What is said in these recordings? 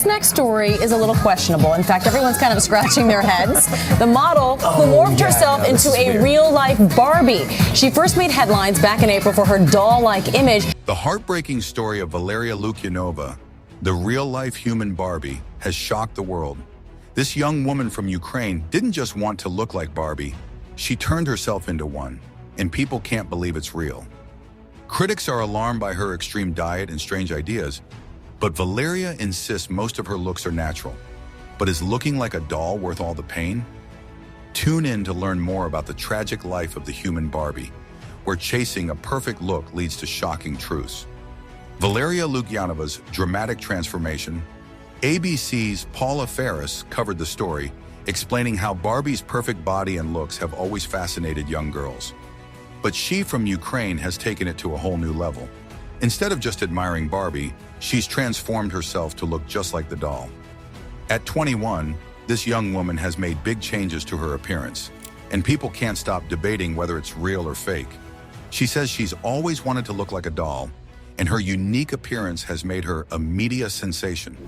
This next story is a little questionable. In fact, everyone's kind of scratching their heads. The model who morphed herself into a real-life Barbie. She first made headlines back in April for her doll-like image. The heartbreaking story of Valeria Lukyanova, the real-life human Barbie, has shocked the world. This young woman from Ukraine didn't just want to look like Barbie, she turned herself into one, and people can't believe it's real. Critics are alarmed by her extreme diet and strange ideas, but Valeria insists most of her looks are natural. But is looking like a doll worth all the pain? Tune in to learn more about the tragic life of the human Barbie, where chasing a perfect look leads to shocking truths. Valeria Lukyanova's dramatic transformation. ABC's Paula Ferris covered the story, explaining how Barbie's perfect body and looks have always fascinated young girls. But she from Ukraine has taken it to a whole new level. Instead of just admiring Barbie, she's transformed herself to look just like the doll. At 21, this young woman has made big changes to her appearance, and people can't stop debating whether it's real or fake. She says she's always wanted to look like a doll, and her unique appearance has made her a media sensation.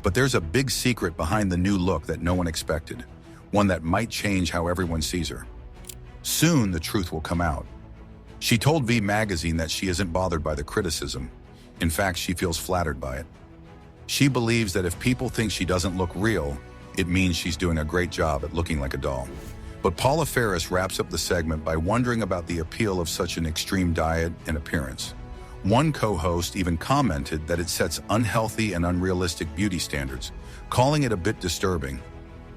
But there's a big secret behind the new look that no one expected, one that might change how everyone sees her. Soon, the truth will come out. She told V Magazine that she isn't bothered by the criticism. In fact, she feels flattered by it. She believes that if people think she doesn't look real, it means she's doing a great job at looking like a doll. But Paula Ferris wraps up the segment by wondering about the appeal of such an extreme diet and appearance. One co-host even commented that it sets unhealthy and unrealistic beauty standards, calling it a bit disturbing.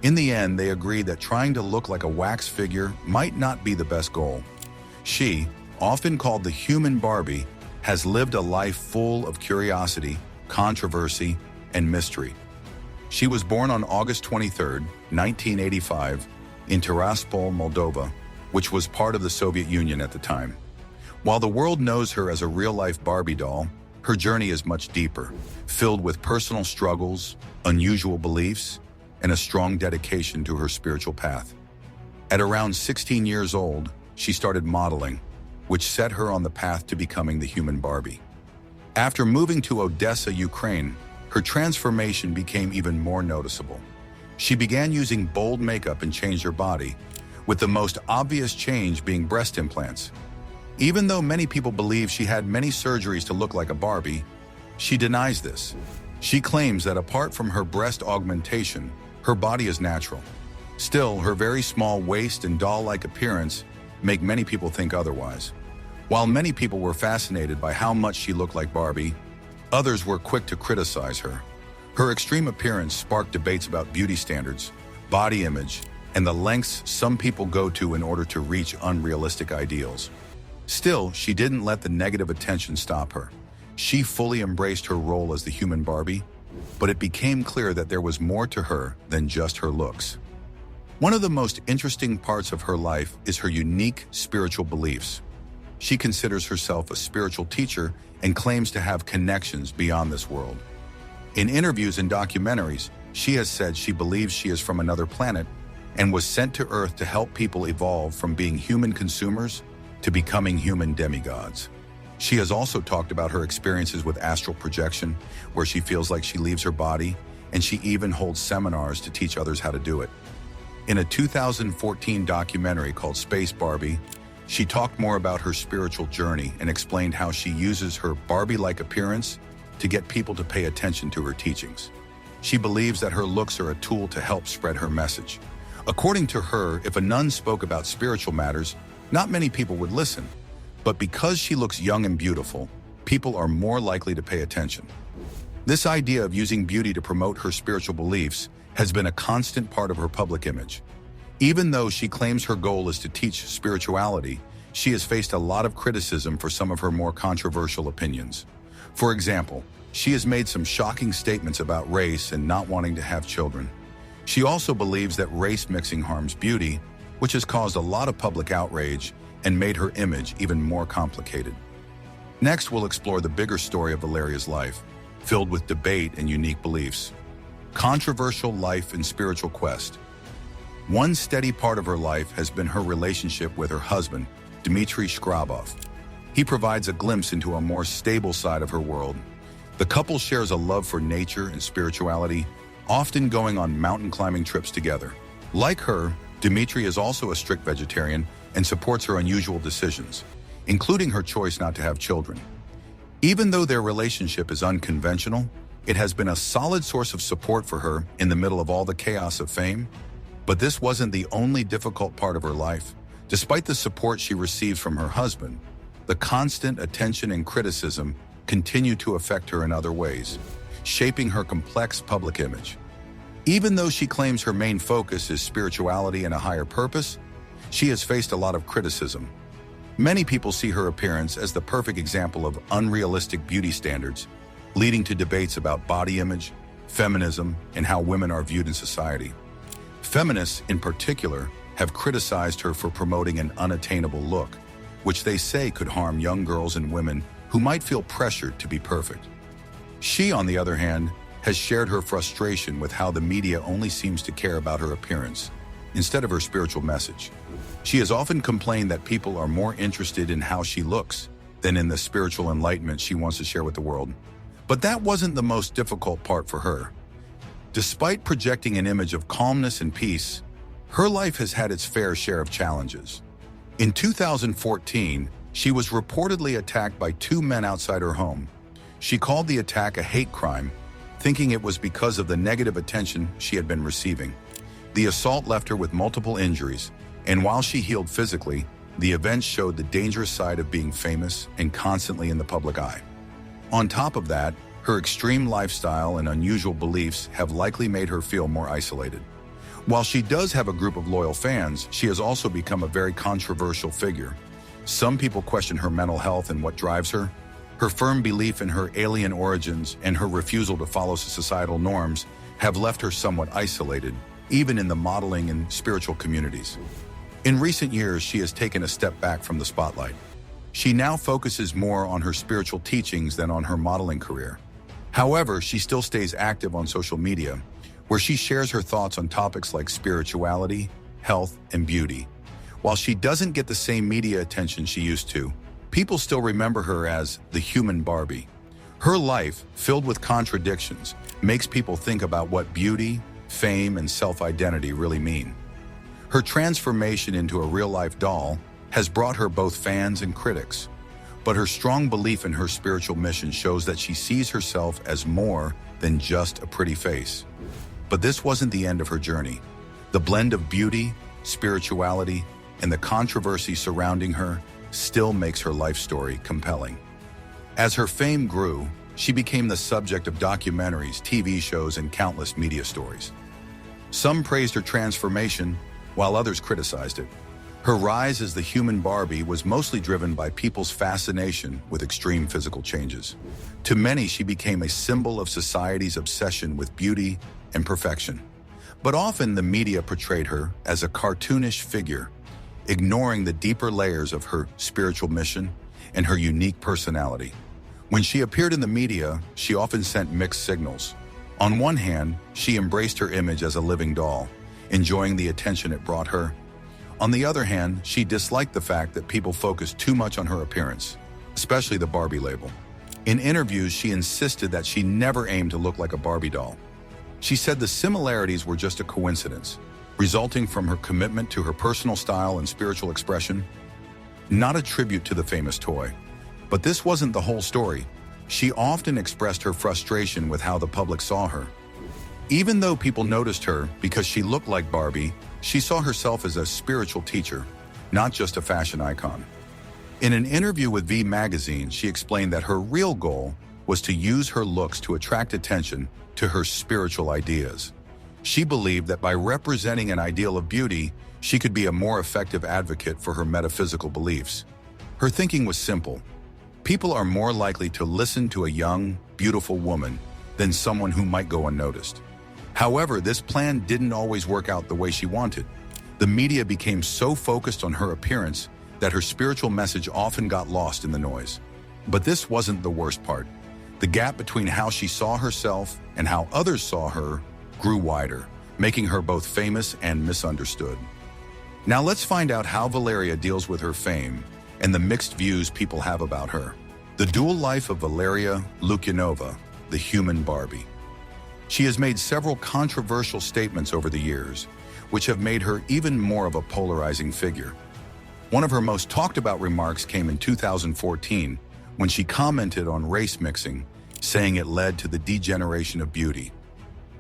In the end, they agreed that trying to look like a wax figure might not be the best goal. She, often called the human Barbie, has lived a life full of curiosity, controversy, and mystery. She was born on August 23, 1985, in Tiraspol, Moldova, which was part of the Soviet Union at the time. While the world knows her as a real-life Barbie doll, her journey is much deeper, filled with personal struggles, unusual beliefs, and a strong dedication to her spiritual path. At around 16 years old, she started modeling, which set her on the path to becoming the human Barbie. After moving to Odessa, Ukraine, her transformation became even more noticeable. She began using bold makeup and changed her body, with the most obvious change being breast implants. Even though many people believe she had many surgeries to look like a Barbie, she denies this. She claims that apart from her breast augmentation, her body is natural. Still, her very small waist and doll-like appearance make many people think otherwise. While many people were fascinated by how much she looked like Barbie, others were quick to criticize her. Her extreme appearance sparked debates about beauty standards, body image, and the lengths some people go to in order to reach unrealistic ideals. Still, she didn't let the negative attention stop her. She fully embraced her role as the human Barbie, but it became clear that there was more to her than just her looks. One of the most interesting parts of her life is her unique spiritual beliefs. She considers herself a spiritual teacher and claims to have connections beyond this world. In interviews and documentaries, she has said she believes she is from another planet and was sent to Earth to help people evolve from being human consumers to becoming human demigods. She has also talked about her experiences with astral projection, where she feels like she leaves her body, and she even holds seminars to teach others how to do it. In a 2014 documentary called Space Barbie, she talked more about her spiritual journey and explained how she uses her Barbie-like appearance to get people to pay attention to her teachings. She believes that her looks are a tool to help spread her message. According to her, if a nun spoke about spiritual matters, not many people would listen. But because she looks young and beautiful, people are more likely to pay attention. This idea of using beauty to promote her spiritual beliefs has been a constant part of her public image. Even though she claims her goal is to teach spirituality, she has faced a lot of criticism for some of her more controversial opinions. For example, she has made some shocking statements about race and not wanting to have children. She also believes that race mixing harms beauty, which has caused a lot of public outrage and made her image even more complicated. Next, we'll explore the bigger story of Valeria's life, filled with debate and unique beliefs. Controversial life and spiritual quest. One steady part of her life has been her relationship with her husband, Dmitry Shkrabov. He provides a glimpse into a more stable side of her world, The couple shares a love for nature and spirituality, often going on mountain climbing trips together. Like her, Dimitri is also a strict vegetarian and supports her unusual decisions, including her choice not to have children. Even though their relationship is unconventional, it has been a solid source of support for her in the middle of all the chaos of fame. But this wasn't the only difficult part of her life. Despite the support she receives from her husband, the constant attention and criticism continue to affect her in other ways, shaping her complex public image. Even though she claims her main focus is spirituality and a higher purpose, she has faced a lot of criticism. Many people see her appearance as the perfect example of unrealistic beauty standards, leading to debates about body image, feminism, and how women are viewed in society. Feminists, in particular, have criticized her for promoting an unattainable look, which they say could harm young girls and women who might feel pressured to be perfect. She, on the other hand, has shared her frustration with how the media only seems to care about her appearance instead of her spiritual message. She has often complained that people are more interested in how she looks than in the spiritual enlightenment she wants to share with the world. But that wasn't the most difficult part for her. Despite projecting an image of calmness and peace, her life has had its fair share of challenges. In 2014, she was reportedly attacked by two men outside her home. She called the attack a hate crime, thinking it was because of the negative attention she had been receiving. The assault left her with multiple injuries, and while she healed physically, the events showed the dangerous side of being famous and constantly in the public eye. On top of that, her extreme lifestyle and unusual beliefs have likely made her feel more isolated. While she does have a group of loyal fans, she has also become a very controversial figure. Some people question her mental health and what drives her. Her firm belief in her alien origins and her refusal to follow societal norms have left her somewhat isolated, even in the modeling and spiritual communities. In recent years, she has taken a step back from the spotlight. She now focuses more on her spiritual teachings than on her modeling career. However, she still stays active on social media, where she shares her thoughts on topics like spirituality, health, and beauty. While she doesn't get the same media attention she used to, people still remember her as the Human Barbie. Her life, filled with contradictions, makes people think about what beauty, fame, and self-identity really mean. Her transformation into a real-life doll has brought her both fans and critics, but her strong belief in her spiritual mission shows that she sees herself as more than just a pretty face. But this wasn't the end of her journey. The blend of beauty, spirituality, and the controversy surrounding her still makes her life story compelling. As her fame grew, she became the subject of documentaries, TV shows, and countless media stories. Some praised her transformation, while others criticized it. Her rise as the Human Barbie was mostly driven by people's fascination with extreme physical changes. To many, she became a symbol of society's obsession with beauty and perfection. But often the media portrayed her as a cartoonish figure, ignoring the deeper layers of her spiritual mission and her unique personality. When she appeared in the media, she often sent mixed signals. On one hand, she embraced her image as a living doll, enjoying the attention it brought her. On the other hand, she disliked the fact that people focused too much on her appearance, especially the Barbie label. In interviews, she insisted that she never aimed to look like a Barbie doll. She said the similarities were just a coincidence, resulting from her commitment to her personal style and spiritual expression, not a tribute to the famous toy. But this wasn't the whole story. She often expressed her frustration with how the public saw her. Even though people noticed her because she looked like Barbie, she saw herself as a spiritual teacher, not just a fashion icon. In an interview with V Magazine, she explained that her real goal was to use her looks to attract attention to her spiritual ideas. She believed that by representing an ideal of beauty, she could be a more effective advocate for her metaphysical beliefs. Her thinking was simple. People are more likely to listen to a young, beautiful woman than someone who might go unnoticed. However, this plan didn't always work out the way she wanted. The media became so focused on her appearance that her spiritual message often got lost in the noise. But this wasn't the worst part. The gap between how she saw herself and how others saw her grew wider, making her both famous and misunderstood. Now let's find out how Valeria deals with her fame and the mixed views people have about her. The dual life of Valeria Lukyanova, the Human Barbie. She has made several controversial statements over the years, which have made her even more of a polarizing figure. One of her most talked about remarks came in 2014 when she commented on race mixing, saying it led to the degeneration of beauty.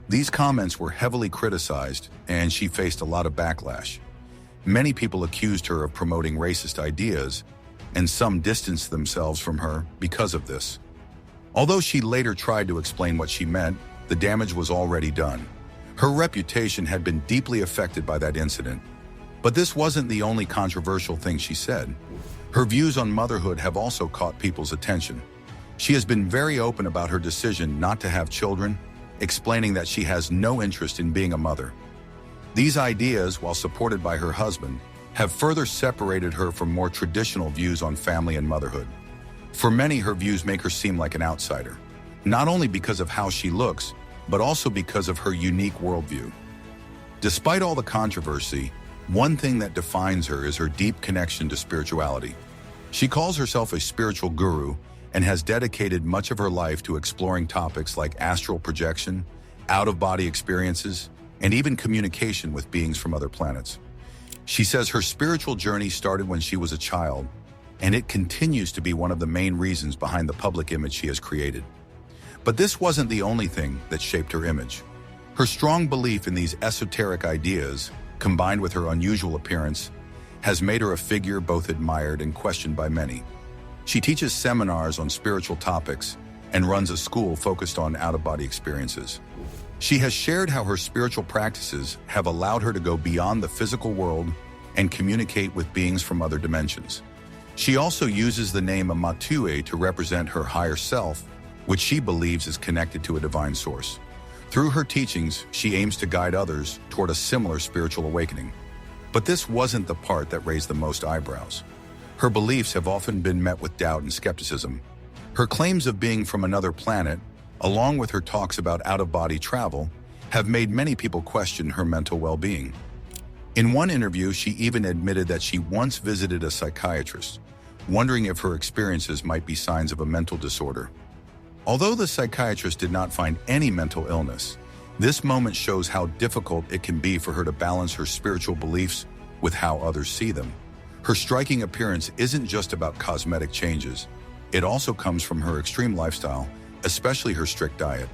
These comments were heavily criticized, and she faced a lot of backlash. Many people accused her of promoting racist ideas, and some distanced themselves from her because of this. Although she later tried to explain what she meant, the damage was already done. Her reputation had been deeply affected by that incident. But this wasn't the only controversial thing she said. Her views on motherhood have also caught people's attention. She has been very open about her decision not to have children, explaining that she has no interest in being a mother. These ideas, while supported by her husband, have further separated her from more traditional views on family and motherhood. For many, her views make her seem like an outsider, not only because of how she looks, but also because of her unique worldview. Despite all the controversy, one thing that defines her is her deep connection to spirituality. She calls herself a spiritual guru and has dedicated much of her life to exploring topics like astral projection, out-of-body experiences, and even communication with beings from other planets. She says her spiritual journey started when she was a child, and it continues to be one of the main reasons behind the public image she has created. But this wasn't the only thing that shaped her image. Her strong belief in these esoteric ideas, combined with her unusual appearance, has made her a figure both admired and questioned by many. She teaches seminars on spiritual topics and runs a school focused on out-of-body experiences. She has shared how her spiritual practices have allowed her to go beyond the physical world and communicate with beings from other dimensions. She also uses the name Amatue to represent her higher self, which she believes is connected to a divine source. Through her teachings, she aims to guide others toward a similar spiritual awakening. But this wasn't the part that raised the most eyebrows. Her beliefs have often been met with doubt and skepticism. Her claims of being from another planet, along with her talks about out-of-body travel, have made many people question her mental well-being. In one interview, she even admitted that she once visited a psychiatrist, wondering if her experiences might be signs of a mental disorder. Although the psychiatrist did not find any mental illness, this moment shows how difficult it can be for her to balance her spiritual beliefs with how others see them. Her striking appearance isn't just about cosmetic changes. It also comes from her extreme lifestyle, especially her strict diet.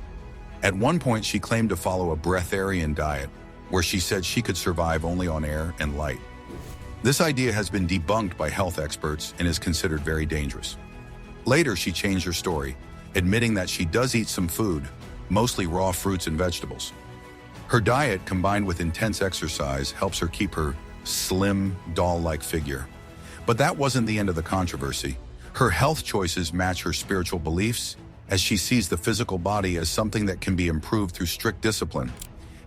At one point, she claimed to follow a breatharian diet, where she said she could survive only on air and light. This idea has been debunked by health experts and is considered very dangerous. Later, she changed her story, admitting that she does eat some food, mostly raw fruits and vegetables. Her diet, combined with intense exercise, helps her keep her slim, doll-like figure. But that wasn't the end of the controversy. Her health choices match her spiritual beliefs, as she sees the physical body as something that can be improved through strict discipline.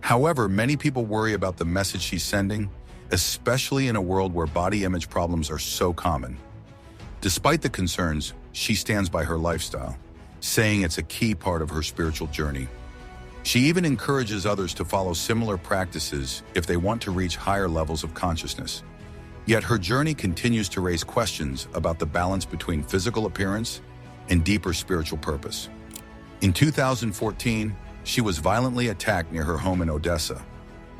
However, many people worry about the message she's sending, especially in a world where body image problems are so common. Despite the concerns, she stands by her lifestyle, saying it's a key part of her spiritual journey. She even encourages others to follow similar practices if they want to reach higher levels of consciousness. Yet her journey continues to raise questions about the balance between physical appearance and deeper spiritual purpose. In 2014, she was violently attacked near her home in Odessa.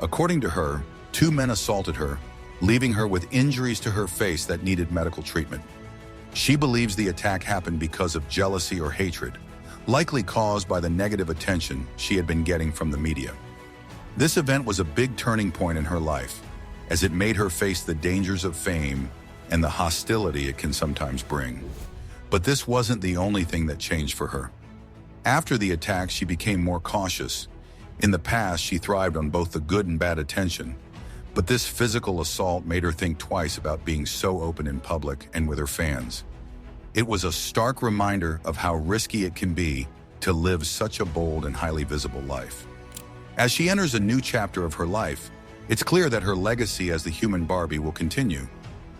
According to her, 2 men assaulted her, leaving her with injuries to her face that needed medical treatment. She believes the attack happened because of jealousy or hatred, likely caused by the negative attention she had been getting from the media. This event was a big turning point in her life, as it made her face the dangers of fame and the hostility it can sometimes bring. But this wasn't the only thing that changed for her. After the attack, she became more cautious. In the past, she thrived on both the good and bad attention, but this physical assault made her think twice about being so open in public and with her fans. It was a stark reminder of how risky it can be to live such a bold and highly visible life. As she enters a new chapter of her life, it's clear that her legacy as the Human Barbie will continue.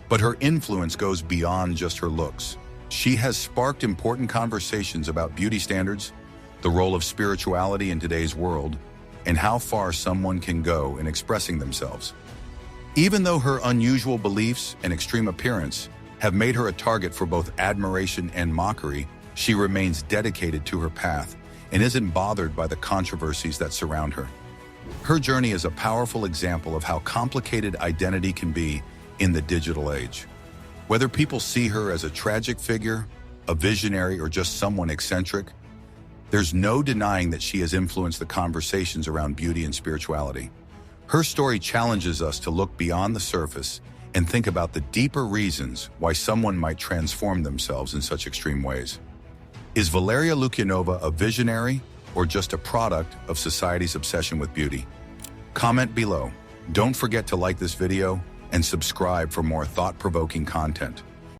But her influence goes beyond just her looks. She has sparked important conversations about beauty standards, the role of spirituality in today's world, and how far someone can go in expressing themselves. Even though her unusual beliefs and extreme appearance have made her a target for both admiration and mockery, she remains dedicated to her path and isn't bothered by the controversies that surround her. Her journey is a powerful example of how complicated identity can be in the digital age. Whether people see her as a tragic figure, a visionary, or just someone eccentric, there's no denying that she has influenced the conversations around beauty and spirituality. Her story challenges us to look beyond the surface and think about the deeper reasons why someone might transform themselves in such extreme ways. Is Valeria Lukyanova a visionary or just a product of society's obsession with beauty? Comment below. Don't forget to like this video and subscribe for more thought-provoking content.